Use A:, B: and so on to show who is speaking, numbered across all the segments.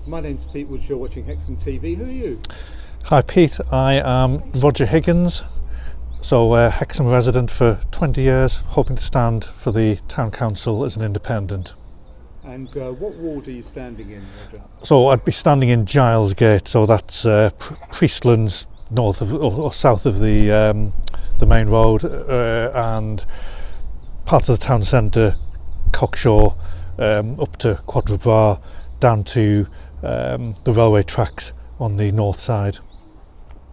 A: My name's Pete Woods, you're watching Hexham TV. Who are you?
B: Hi Pete, I am Roger Higgins, Hexham resident for 20 years, hoping to stand for the Town Council as an independent.
A: And what ward are you standing in, Roger?
B: So I'd be standing in Gilesgate, so that's Priestlands north of or south of the main road, and parts of the town centre, Cockshaw, up to Quadra down to the railway tracks on the north side.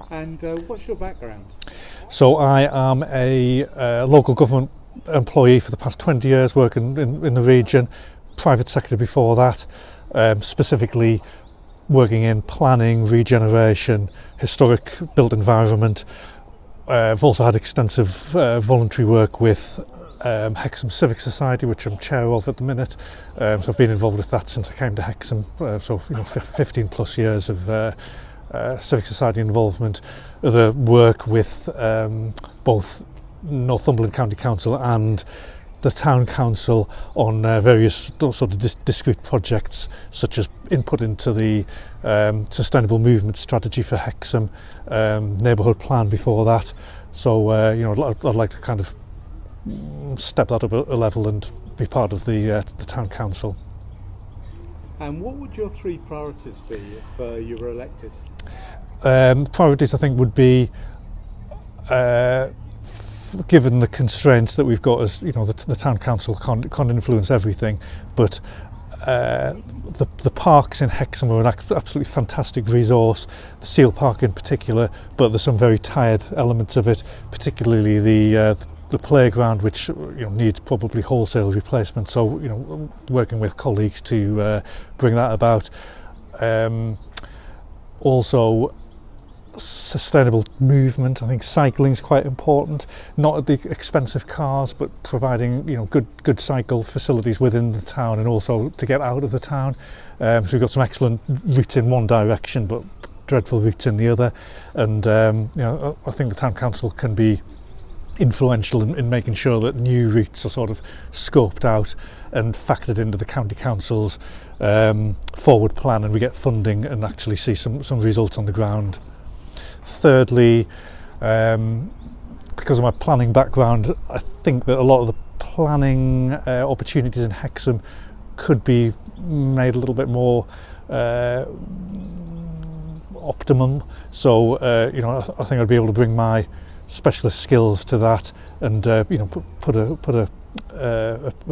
A: And what's your background?
B: So I am a local government employee for the past 20 years, working in the region, private sector before that, specifically working in planning, regeneration, historic built environment. I've also had extensive voluntary work with Hexham Civic Society, which I'm chair of at the minute. So I've been involved with that since I came to Hexham. 15 plus years of civic society involvement. Other work with both Northumberland County Council and the Town Council on various sort of discrete projects, such as input into the sustainable movement strategy for Hexham, neighbourhood plan before that. So I'd like to kind of step that up a level and be part of the Town Council.
A: And what would your three priorities be if you were elected?
B: Priorities, I think, would be given the constraints that we've got, as you know, the Town Council can't influence everything, but the parks in Hexham are an absolutely fantastic resource, the Seal Park in particular, but there's some very tired elements of it, particularly the playground, which needs probably wholesale replacement. So working with colleagues to bring that about. Also, sustainable movement. I think cycling is quite important, not at the expense of cars, but providing good cycle facilities within the town and also to get out of the town. So we've got some excellent routes in one direction, but dreadful routes in the other. And I think the Town Council can be influential in making sure that new routes are sort of scoped out and factored into the County Council's forward plan, and we get funding and actually see some results on the ground. Thirdly, because of my planning background, I think that a lot of the planning opportunities in Hexham could be made a little bit more optimum. So I think I'd be able to bring my specialist skills to that, and put a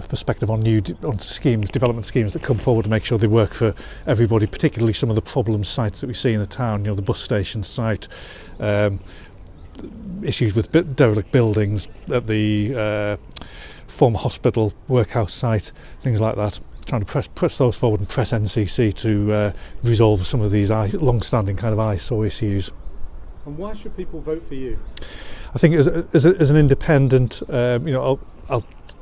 B: perspective on development schemes that come forward to make sure they work for everybody, particularly some of the problem sites that we see in the town, the bus station site, issues with derelict buildings at the former hospital workhouse site, things like that. Trying to press those forward and press NCC to resolve some of these long-standing kind of eyesore issues.
A: And why should people vote for you?
B: I think as an independent, I'll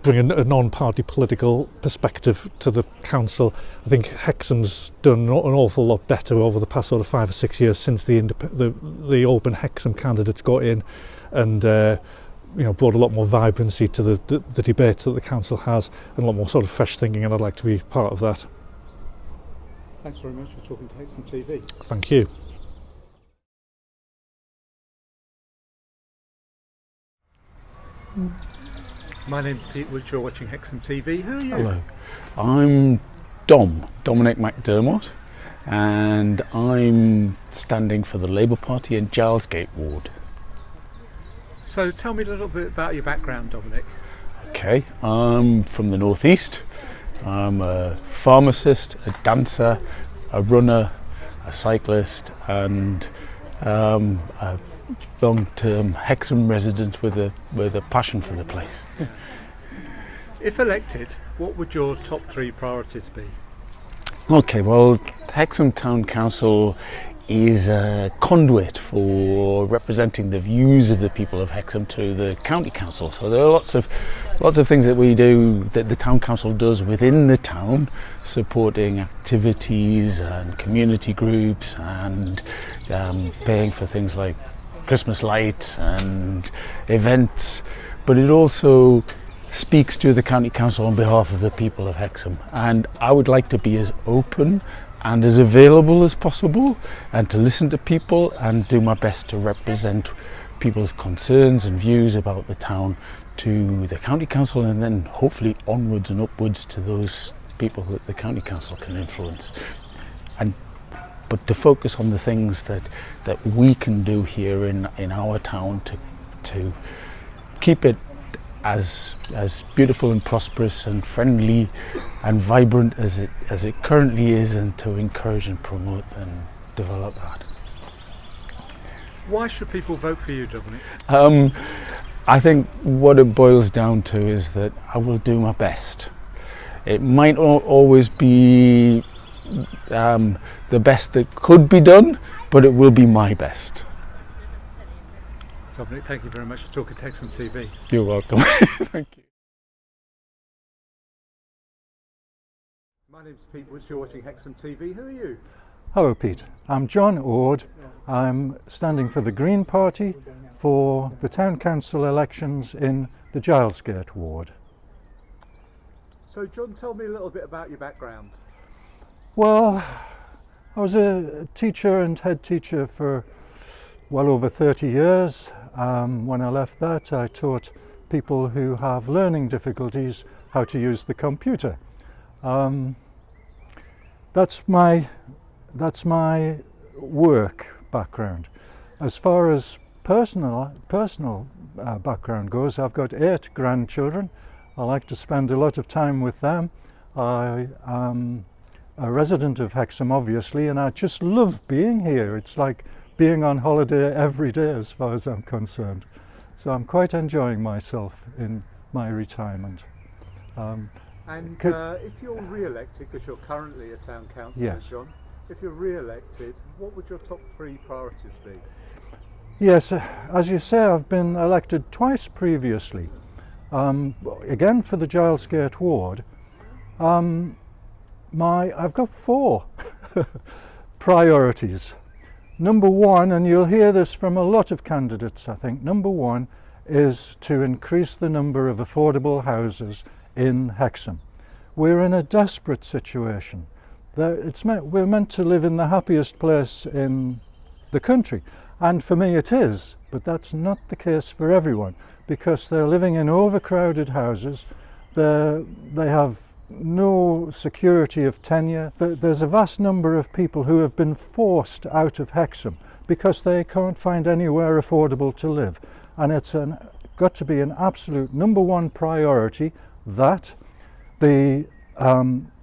B: bring a non-party political perspective to the council. I think Hexham's done an awful lot better over the past sort of 5 or 6 years since the open Hexham candidates got in, and brought a lot more vibrancy to the debates that the council has, and a lot more sort of fresh thinking, and I'd like to be part of that.
A: Thanks very much for talking to Hexham TV.
B: Thank you.
A: My name's Pete Woods, you're watching Hexham TV. Who are you?
C: Hello, I'm Dominic McDermott, and I'm standing for the Labour Party in Gilesgate ward.
A: So tell me a little bit about your background, Dominic.
C: Okay, I'm from the northeast. I'm a pharmacist, a dancer, a runner, a cyclist, and a long-term Hexham resident with a passion for the place.
A: If elected, what would your top three priorities be?
C: Okay, well, Hexham Town Council is a conduit for representing the views of the people of Hexham to the County Council. So there are lots of things that we do, that the Town Council does within the town, supporting activities and community groups, and paying for things like Christmas lights and events, but it also speaks to the County Council on behalf of the people of Hexham. And I would like to be as open and as available as possible, and to listen to people and do my best to represent people's concerns and views about the town to the county council, and then hopefully onwards and upwards to those people that the county council can influence. But to focus on the things that we can do here in our town to keep it as beautiful and prosperous and friendly and vibrant as it currently is, and to encourage and promote and develop that.
A: Why should people vote for you, Dominic?
C: I think what it boils down to is that I will do my best. It might not always be the best that could be done, but it will be my best.
A: Dominic, thank you very much for talking to Hexham TV.
C: You're welcome. Thank you.
A: My name's Pete Woods, you're watching Hexham TV. Who are you?
B: Hello Pete, I'm John Ord. I'm standing for the Green Party for the Town Council elections in the Gilesgate ward.
A: So John, tell me a little bit about your background.
B: Well, I was a teacher and head teacher for well over 30 years. When I left that, I taught people who have learning difficulties how to use the computer. That's my work background. As far as personal background goes, I've got 8 grandchildren. I like to spend a lot of time with them. I am a resident of Hexham, obviously, and I just love being here. It's like being on holiday every day as far as I'm concerned. So I'm quite enjoying myself in my retirement.
A: If you're re-elected, because you're currently a town councillor,
B: yes.
A: John, if you're re-elected, what would your top 3 priorities be?
B: Yes, as you say, I've been elected twice previously. Again for the Gilesgate ward. I've got 4 priorities. Number 1, and you'll hear this from a lot of candidates I think, number 1 is to increase the number of affordable houses in Hexham. We're in a desperate situation. We're meant to live in the happiest place in the country, and for me it is, but that's not the case for everyone, because they're living in overcrowded houses. They have no security of tenure. There's a vast number of people who have been forced out of Hexham because they can't find anywhere affordable to live, and it's got to be an absolute number 1 priority that the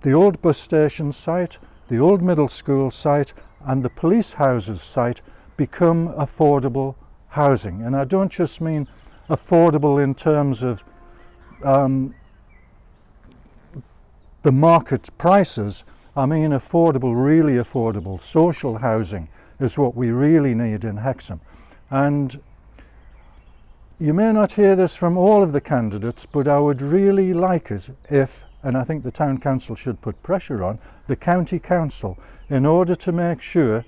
B: old bus station site, the old middle school site and the police houses site become affordable housing. And I don't just mean affordable in terms of the market prices. I mean affordable, really affordable. Social housing is what we really need in Hexham. And you may not hear this from all of the candidates, but I would really like it if, and I think the Town Council should put pressure on the County Council in order to make sure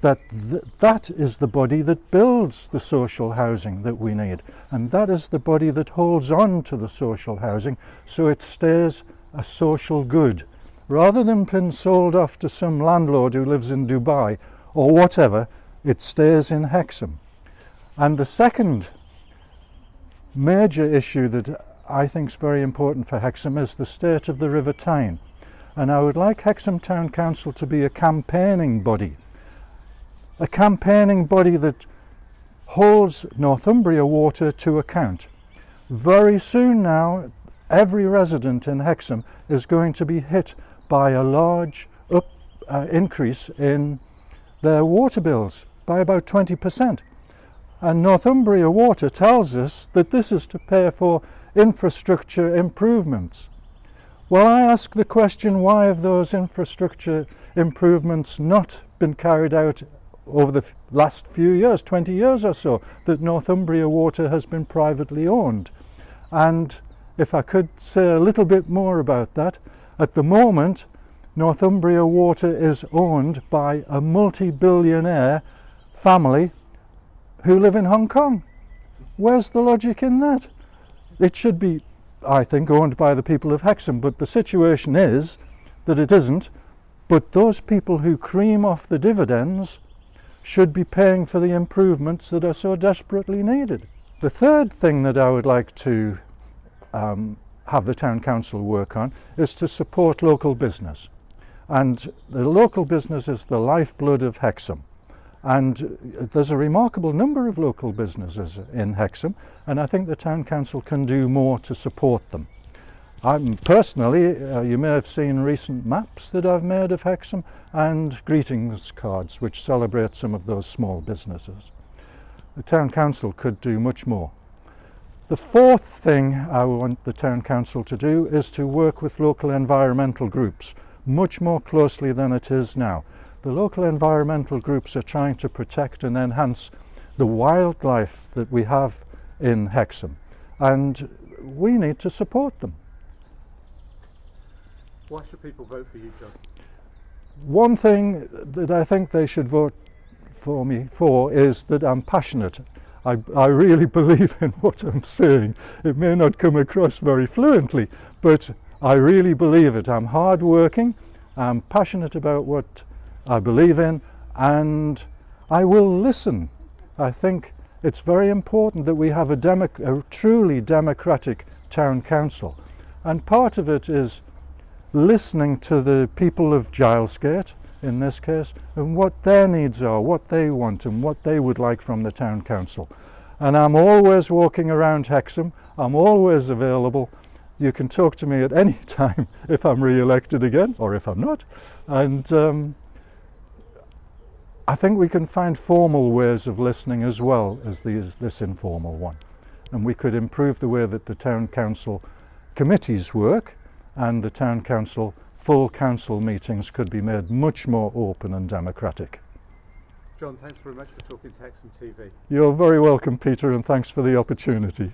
B: that that is the body that builds the social housing that we need, and that is the body that holds on to the social housing so it stays a social good, rather than being sold off to some landlord who lives in Dubai or whatever. It stays in Hexham. And the second major issue that I think is very important for Hexham is the state of the River Tyne, and I would like Hexham Town Council to be a campaigning body that holds Northumbria Water to account. Very soon now, every resident in Hexham is going to be hit by a large increase in their water bills by about 20%. And Northumbria Water tells us that this is to pay for infrastructure improvements. Well, I ask the question, why have those infrastructure improvements not been carried out over the last few years, 20 years or so, that Northumbria Water has been privately owned? And if I could say a little bit more about that, at the moment Northumbria Water is owned by a multi-billionaire family who live in Hong Kong. Where's the logic in that? It should be, I think, owned by the people of Hexham, but the situation is that it isn't.
D: But those people who cream off the dividends should be paying for the improvements that are so desperately needed. The third thing that I would like to have the Town Council work on is to support local business. And the local business is the lifeblood of Hexham. And there's a remarkable number of local businesses in Hexham, and I think the Town Council can do more to support them. Personally, you may have seen recent maps that I've made of Hexham and greetings cards which celebrate some of those small businesses. The Town Council could do much more. The fourth thing I want the Town Council to do is to work with local environmental groups much more closely than it is now. The local environmental groups are trying to protect and enhance the wildlife that we have in Hexham, and we need to support them.
A: Why should people vote for you, John?
D: One thing that I think they should vote for me for is that I'm passionate. I really believe in what I'm saying. It may not come across very fluently, but I really believe it. I'm hard-working, I'm passionate about what I believe in, and I will listen. I think it's very important that we have a truly democratic town council, and part of it is listening to the people of Gilesgate, in this case, and what their needs are, what they want and what they would like from the town council. And I'm always walking around Hexham, I'm always available. You can talk to me at any time if I'm re-elected again, or if I'm not. And I think we can find formal ways of listening as well as this informal one. And we could improve the way that the town council committees work, and the town council full council meetings could be made much more open and democratic.
A: John, thanks very much for talking to Hexham TV.
D: You're very welcome, Peter, and thanks for the opportunity.